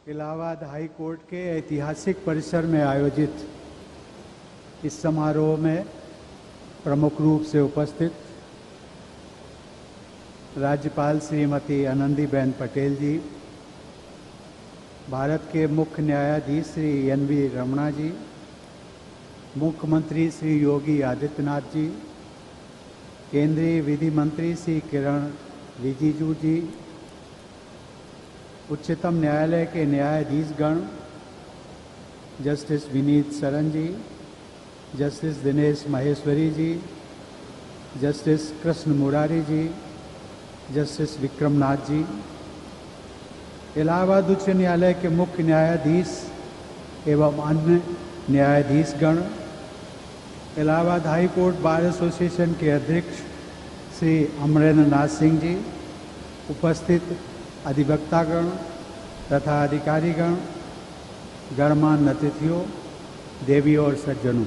Allahabad high court के ऐतिहासिक परिसर में आयोजित इस समारोह में प्रमुख रूप से उपस्थित राज्यपाल श्रीमती आनंदीबेन पटेल जी, भारत के मुख्य न्यायाधीश श्री एन.वी. रमणा जी, मुख्यमंत्री श्री योगी आदित्यनाथ जी, केंद्रीय विधि मंत्री श्री किरण रिजिजू जी, उच्चतम न्यायालय के न्यायाधीशगण justice Vineet Saran ji, justice Dinesh Maheshwari ji, justice Krishna Murari ji, justice Vikramnath ji, Allahabad उच्च न्यायालय के मुख्य न्यायाधीश एवं अन्य न्यायाधीशगण, Allahabad high court bar association के अध्यक्ष श्री अमरेंद्र नाथ सिंह जी, उपस्थित अधिवक्तागण तथा अधिकारीगण, गणमान्य अतिथियों, देवियों और सज्जनों,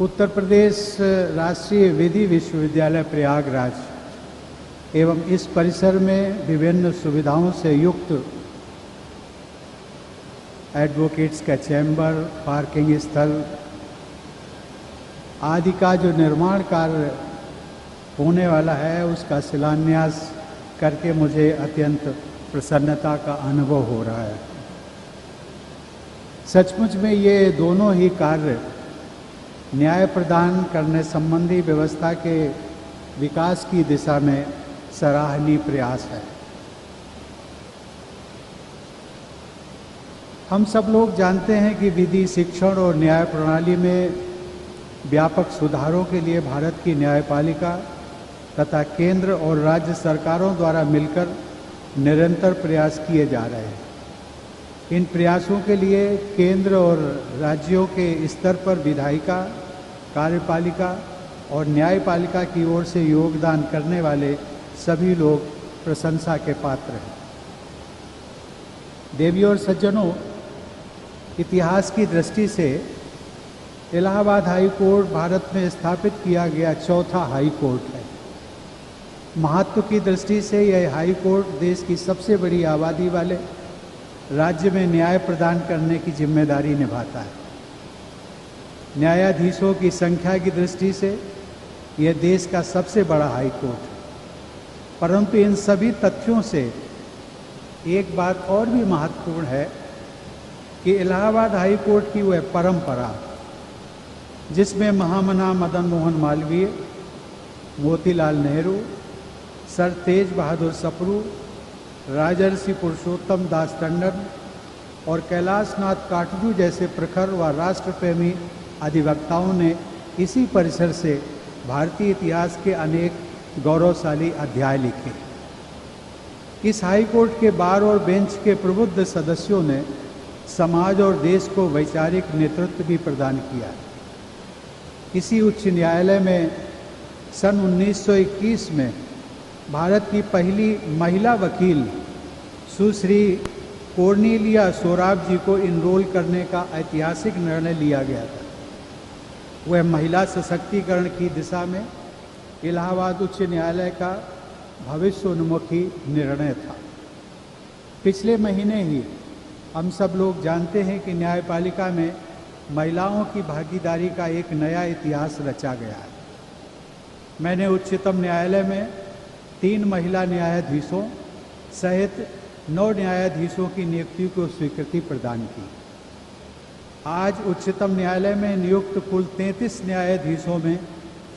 उत्तर प्रदेश राष्ट्रीय विधि विश्वविद्यालय प्रयागराज एवं इस परिसर में विभिन्न सुविधाओं से युक्त एडवोकेट्स का चैम्बर, पार्किंग स्थल आदि का जो निर्माण कार्य होने वाला है, उसका शिलान्यास करके मुझे अत्यंत प्रसन्नता का अनुभव हो रहा है। सचमुच में ये दोनों ही कार्य न्याय प्रदान करने संबंधी व्यवस्था के विकास की दिशा में सराहनीय प्रयास है। हम सब लोग जानते हैं कि विधि, शिक्षण और न्याय प्रणाली में व्यापक सुधारों के लिए भारत की न्यायपालिका तथा केंद्र और राज्य सरकारों द्वारा मिलकर निरंतर प्रयास किए जा रहे हैं। इन प्रयासों के लिए केंद्र और राज्यों के स्तर पर विधायिका, कार्यपालिका और न्यायपालिका की ओर से योगदान करने वाले सभी लोग प्रशंसा के पात्र हैं। देवियों और सज्जनों, इतिहास की दृष्टि से इलाहाबाद हाई कोर्ट भारत में स्थापित किया गया चौथा हाई कोर्ट है। महत्व की दृष्टि से यह हाई कोर्ट देश की सबसे बड़ी आबादी वाले राज्य में न्याय प्रदान करने की जिम्मेदारी निभाता है। न्यायाधीशों की संख्या की दृष्टि से यह देश का सबसे बड़ा हाई कोर्ट है। परंतु इन सभी तथ्यों से एक बात और भी महत्वपूर्ण है कि इलाहाबाद हाई कोर्ट की वह परंपरा जिसमें महामना मदन मोहन मालवीय, मोतीलाल नेहरू, सर तेज बहादुर सप्रू, राजर्षि पुरुषोत्तम दास टंडन और कैलाशनाथ काटजू जैसे प्रखर व राष्ट्रप्रेमी अधिवक्ताओं ने इसी परिसर से भारतीय इतिहास के अनेक गौरवशाली अध्याय लिखे। इस हाई कोर्ट के बार और बेंच के प्रबुद्ध सदस्यों ने समाज और देश को वैचारिक नेतृत्व भी प्रदान किया। इसी उच्च न्यायालय में सन 1921 में भारत की पहली महिला वकील सुश्री कोर्नेलिया सोराब जी को इनरोल करने का ऐतिहासिक निर्णय लिया गया था। वह महिला सशक्तिकरण की दिशा में इलाहाबाद उच्च न्यायालय का भविष्योन्मुखी निर्णय था। पिछले महीने ही हम सब लोग जानते हैं कि न्यायपालिका में महिलाओं की भागीदारी का एक नया इतिहास रचा गया है। मैंने उच्चतम न्यायालय में 3 महिला न्यायाधीशों सहित 9 न्यायाधीशों की नियुक्ति को स्वीकृति प्रदान की। आज उच्चतम न्यायालय में नियुक्त कुल 33 न्यायाधीशों में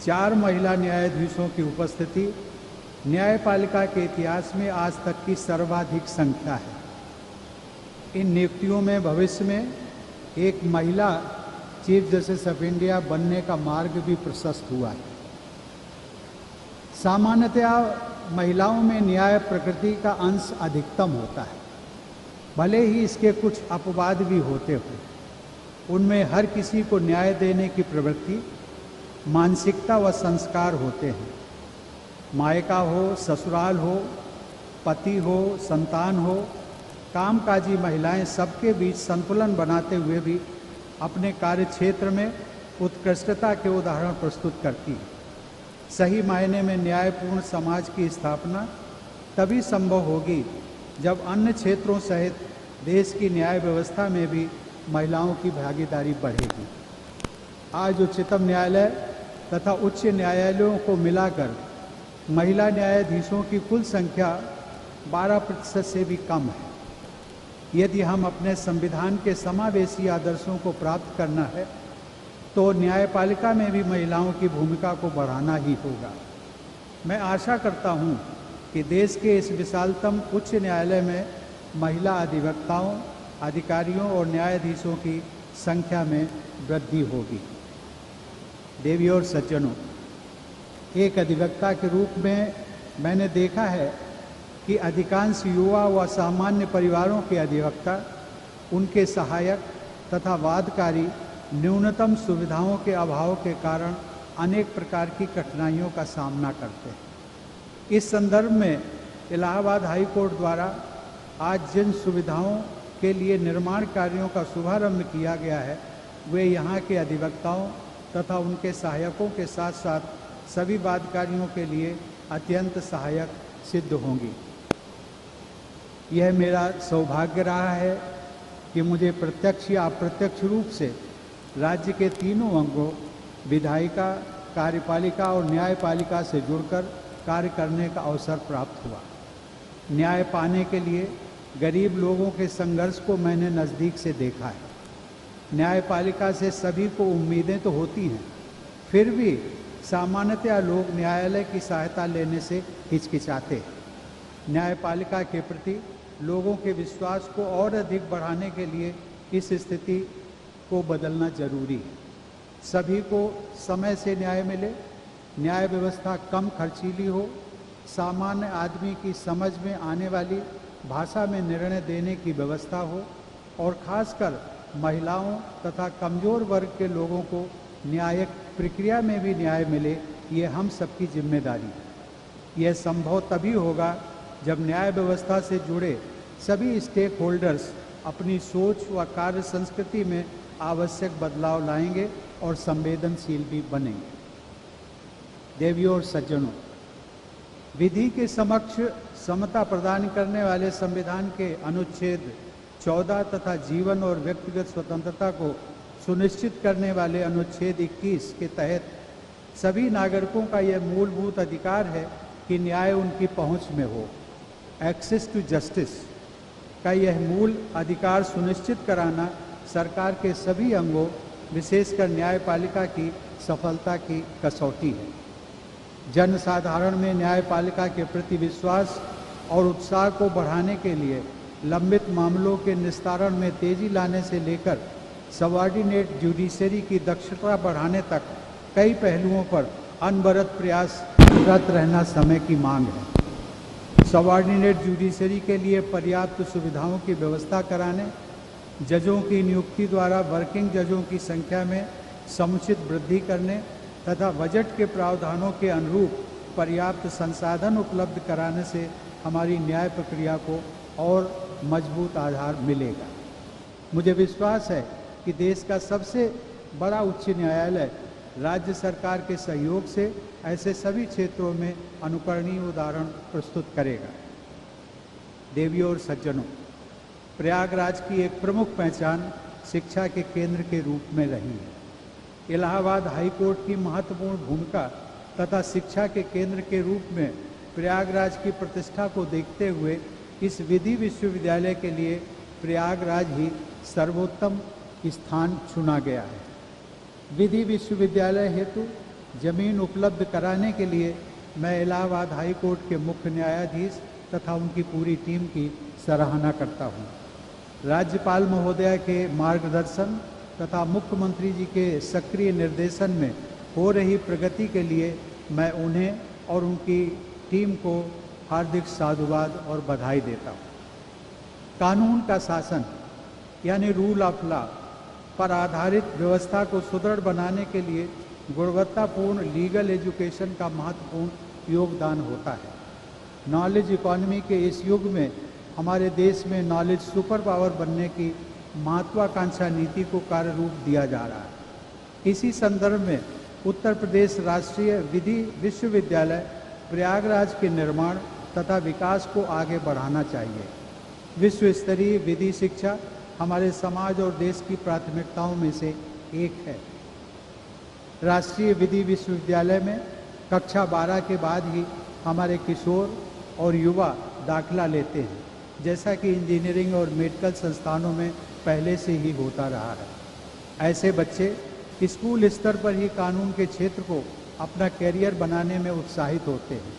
4 महिला न्यायाधीशों की उपस्थिति न्यायपालिका के इतिहास में आज तक की सर्वाधिक संख्या है। इन नियुक्तियों में भविष्य में एक महिला चीफ जस्टिस ऑफ इंडिया बनने का मार्ग भी प्रशस्त हुआ है। सामान्यतया महिलाओं में न्याय प्रकृति का अंश अधिकतम होता है, भले ही इसके कुछ अपवाद भी होते हों। उनमें हर किसी को न्याय देने की प्रवृत्ति, मानसिकता व संस्कार होते हैं। मायका हो, ससुराल हो, पति हो, संतान हो, कामकाजी महिलाएं सबके बीच संतुलन बनाते हुए भी अपने कार्य क्षेत्र में उत्कृष्टता के उदाहरण प्रस्तुत करती है। सही मायने में न्यायपूर्ण समाज की स्थापना तभी संभव होगी जब अन्य क्षेत्रों सहित देश की न्याय व्यवस्था में भी महिलाओं की भागीदारी बढ़ेगी। आज उच्चतम न्यायालय तथा उच्च न्यायालयों को मिलाकर महिला न्यायाधीशों की कुल संख्या 12% से भी कम है। यदि हम अपने संविधान के समावेशी आदर्शों को प्राप्त करना है तो न्यायपालिका में भी महिलाओं की भूमिका को बढ़ाना ही होगा। मैं आशा करता हूं कि देश के इस विशालतम उच्च न्यायालय में महिला अधिवक्ताओं, अधिकारियों और न्यायाधीशों की संख्या में वृद्धि होगी। देवियों और सज्जनों, एक अधिवक्ता के रूप में मैंने देखा है कि अधिकांश युवा व सामान्य परिवारों के अधिवक्ता, उनके सहायक तथा वादकारी न्यूनतम सुविधाओं के अभाव के कारण अनेक प्रकार की कठिनाइयों का सामना करते हैं। इस संदर्भ में इलाहाबाद हाई कोर्ट द्वारा आज जिन सुविधाओं के लिए निर्माण कार्यों का शुभारंभ किया गया है, वे यहाँ के अधिवक्ताओं तथा उनके सहायकों के साथ साथ सभी वादकारियों के लिए अत्यंत सहायक सिद्ध होंगी। यह मेरा सौभाग्य रहा है कि मुझे प्रत्यक्ष या अप्रत्यक्ष रूप से राज्य के तीनों अंगों विधायिका, कार्यपालिका और न्यायपालिका से जुड़कर कार्य करने का अवसर प्राप्त हुआ। न्याय पाने के लिए गरीब लोगों के संघर्ष को मैंने नज़दीक से देखा है। न्यायपालिका से सभी को उम्मीदें तो होती हैं, फिर भी सामान्यतया लोग न्यायालय की सहायता लेने से हिचकिचाते हैं। न्यायपालिका के प्रति लोगों के विश्वास को और अधिक बढ़ाने के लिए इस स्थिति को बदलना जरूरी है। सभी को समय से न्याय मिले, न्याय व्यवस्था कम खर्चीली हो, सामान्य आदमी की समझ में आने वाली भाषा में निर्णय देने की व्यवस्था हो और खासकर महिलाओं तथा कमजोर वर्ग के लोगों को न्यायिक प्रक्रिया में भी न्याय मिले, ये हम सबकी जिम्मेदारी है। यह संभव तभी होगा जब न्याय व्यवस्था से जुड़े सभी स्टेक होल्डर्स अपनी सोच व कार्य संस्कृति में आवश्यक बदलाव लाएंगे और संवेदनशील भी बनेंगे। देवियों और सज्जनों, विधि के समक्ष समता प्रदान करने वाले संविधान के अनुच्छेद 14 तथा जीवन और व्यक्तिगत स्वतंत्रता को सुनिश्चित करने वाले अनुच्छेद 21 के तहत सभी नागरिकों का यह मूलभूत अधिकार है कि न्याय उनकी पहुंच में हो। एक्सेस टू जस्टिस का यह मूल अधिकार सुनिश्चित कराना सरकार के सभी अंगों, विशेषकर न्यायपालिका की सफलता की कसौटी है। जन साधारण में न्यायपालिका के प्रति विश्वास और उत्साह को बढ़ाने के लिए लंबित मामलों के निस्तारण में तेजी लाने से लेकर सबऑर्डिनेट जुडिशरी की दक्षता बढ़ाने तक कई पहलुओं पर अनवरत प्रयासरत रहना समय की मांग है। सबऑर्डिनेट जुडिशरी के लिए पर्याप्त सुविधाओं की व्यवस्था कराने, जजों की नियुक्ति द्वारा वर्किंग जजों की संख्या में समुचित वृद्धि करने तथा बजट के प्रावधानों के अनुरूप पर्याप्त संसाधन उपलब्ध कराने से हमारी न्याय प्रक्रिया को और मजबूत आधार मिलेगा। मुझे विश्वास है कि देश का सबसे बड़ा उच्च न्यायालय राज्य सरकार के सहयोग से ऐसे सभी क्षेत्रों में अनुकरणीय उदाहरण प्रस्तुत करेगा। देवियों और सज्जनों, प्रयागराज की एक प्रमुख पहचान शिक्षा के केंद्र के रूप में रही है। इलाहाबाद हाई कोर्ट की महत्वपूर्ण भूमिका तथा शिक्षा के केंद्र के रूप में प्रयागराज की प्रतिष्ठा को देखते हुए इस विधि विश्वविद्यालय के लिए प्रयागराज ही सर्वोत्तम स्थान चुना गया है। विधि विश्वविद्यालय हेतु जमीन उपलब्ध कराने के लिए मैं इलाहाबाद हाई कोर्ट के मुख्य न्यायाधीश तथा उनकी पूरी टीम की सराहना करता हूँ। राज्यपाल महोदया के मार्गदर्शन तथा मुख्यमंत्री जी के सक्रिय निर्देशन में हो रही प्रगति के लिए मैं उन्हें और उनकी टीम को हार्दिक साधुवाद और बधाई देता हूँ। कानून का शासन यानी रूल ऑफ लॉ पर आधारित व्यवस्था को सुदृढ़ बनाने के लिए गुणवत्तापूर्ण लीगल एजुकेशन का महत्वपूर्ण योगदान होता है। नॉलेज इकोनॉमी के इस युग में हमारे देश में नॉलेज सुपर पावर बनने की महत्वाकांक्षा नीति को कार्य रूप दिया जा रहा है। इसी संदर्भ में उत्तर प्रदेश राष्ट्रीय विधि विश्वविद्यालय प्रयागराज के निर्माण तथा विकास को आगे बढ़ाना चाहिए। विश्व स्तरीय विधि शिक्षा हमारे समाज और देश की प्राथमिकताओं में से एक है। राष्ट्रीय विधि विश्वविद्यालय में कक्षा 12 के बाद ही हमारे किशोर और युवा दाखिला लेते हैं, जैसा कि इंजीनियरिंग और मेडिकल संस्थानों में पहले से ही होता रहा है। ऐसे बच्चे स्कूल स्तर पर ही कानून के क्षेत्र को अपना कैरियर बनाने में उत्साहित होते हैं।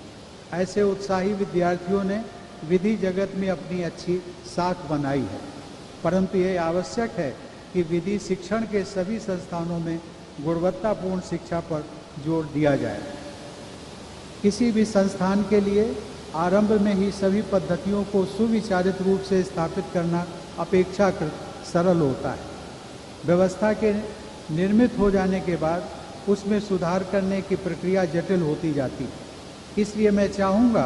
ऐसे उत्साही विद्यार्थियों ने विधि जगत में अपनी अच्छी साख बनाई है, परंतु यह आवश्यक है कि विधि शिक्षण के सभी संस्थानों में गुणवत्तापूर्ण शिक्षा पर जोर दिया जाए। किसी भी संस्थान के लिए आरंभ में ही सभी पद्धतियों को सुविचारित रूप से स्थापित करना अपेक्षाकृत सरल होता है। व्यवस्था के निर्मित हो जाने के बाद उसमें सुधार करने की प्रक्रिया जटिल होती जाती है। इसलिए मैं चाहूँगा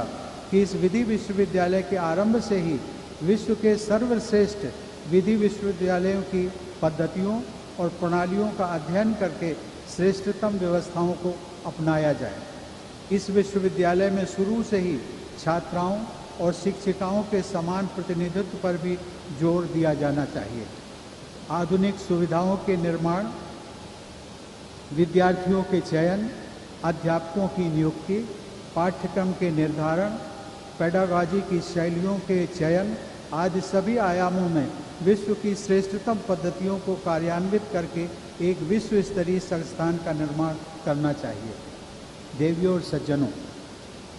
कि इस विधि विश्वविद्यालय के आरंभ से ही विश्व के सर्वश्रेष्ठ विधि विश्वविद्यालयों की पद्धतियों और प्रणालियों का अध्ययन करके श्रेष्ठतम व्यवस्थाओं को अपनाया जाए। इस विश्वविद्यालय में शुरू से ही छात्राओं और शिक्षिकाओं के समान प्रतिनिधित्व पर भी जोर दिया जाना चाहिए। आधुनिक सुविधाओं के निर्माण, विद्यार्थियों के चयन, अध्यापकों की नियुक्ति, पाठ्यक्रम के निर्धारण, पेडागॉजी की शैलियों के चयन आदि सभी आयामों में विश्व की श्रेष्ठतम पद्धतियों को कार्यान्वित करके एक विश्व स्तरीय संस्थान का निर्माण करना चाहिए। देवियों और सज्जनों,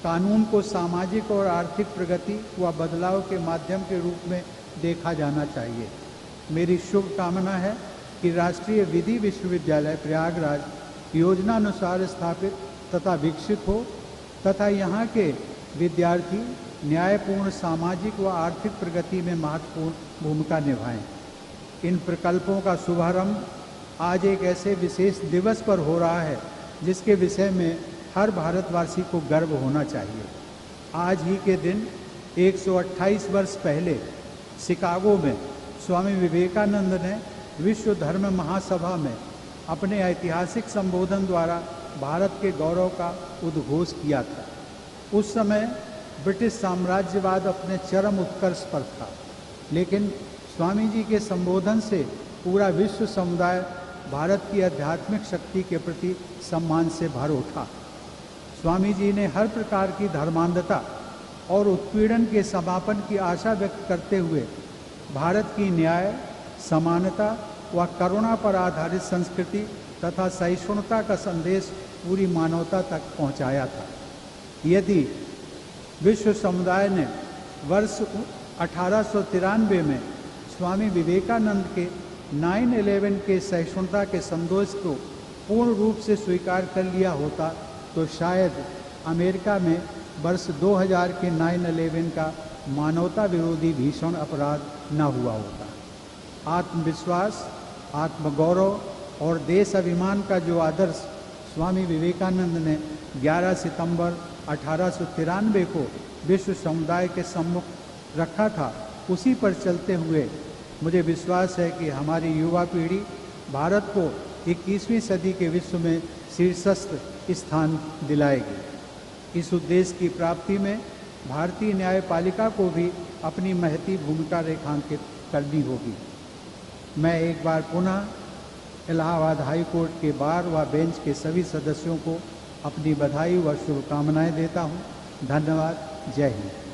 कानून को सामाजिक और आर्थिक प्रगति व बदलाव के माध्यम के रूप में देखा जाना चाहिए। मेरी शुभकामना है कि राष्ट्रीय विधि विश्वविद्यालय प्रयागराज योजनानुसार स्थापित तथा विकसित हो तथा यहाँ के विद्यार्थी न्यायपूर्ण सामाजिक व आर्थिक प्रगति में महत्वपूर्ण भूमिका निभाएं। इन प्रकल्पों का शुभारंभ आज एक ऐसे विशेष दिवस पर हो रहा है जिसके विषय में हर भारतवासी को गर्व होना चाहिए। आज ही के दिन 128 वर्ष पहले शिकागो में स्वामी विवेकानंद ने विश्व धर्म महासभा में अपने ऐतिहासिक संबोधन द्वारा भारत के गौरव का उद्घोष किया था। उस समय ब्रिटिश साम्राज्यवाद अपने चरम उत्कर्ष पर था, लेकिन स्वामी जी के संबोधन से पूरा विश्व समुदाय भारत की आध्यात्मिक शक्ति के प्रति सम्मान से भर उठा। स्वामी जी ने हर प्रकार की धर्मांधता और उत्पीड़न के समापन की आशा व्यक्त करते हुए भारत की न्याय, समानता व करुणा पर आधारित संस्कृति तथा सहिष्णुता का संदेश पूरी मानवता तक पहुंचाया था। यदि विश्व समुदाय ने वर्ष 1893 में स्वामी विवेकानंद के 9/11 के सहिष्णुता के संदेश को पूर्ण रूप से स्वीकार कर लिया होता तो शायद अमेरिका में वर्ष 2000 के 9/11 का मानवता विरोधी भीषण अपराध न हुआ होता। आत्मविश्वास, आत्मगौरव और देश अभिमान का जो आदर्श स्वामी विवेकानंद ने 11 सितंबर 1893 को विश्व समुदाय के सम्मुख रखा था, उसी पर चलते हुए मुझे विश्वास है कि हमारी युवा पीढ़ी भारत को 21वीं सदी के विश्व में शीर्षस्थ स्थान दिलाएगी। इस उद्देश्य की प्राप्ति में भारतीय न्यायपालिका को भी अपनी महती भूमिका रेखांकित करनी होगी। मैं एक बार पुनः इलाहाबाद हाई कोर्ट के बार व बेंच के सभी सदस्यों को अपनी बधाई व शुभकामनाएं देता हूं। धन्यवाद। जय हिंद।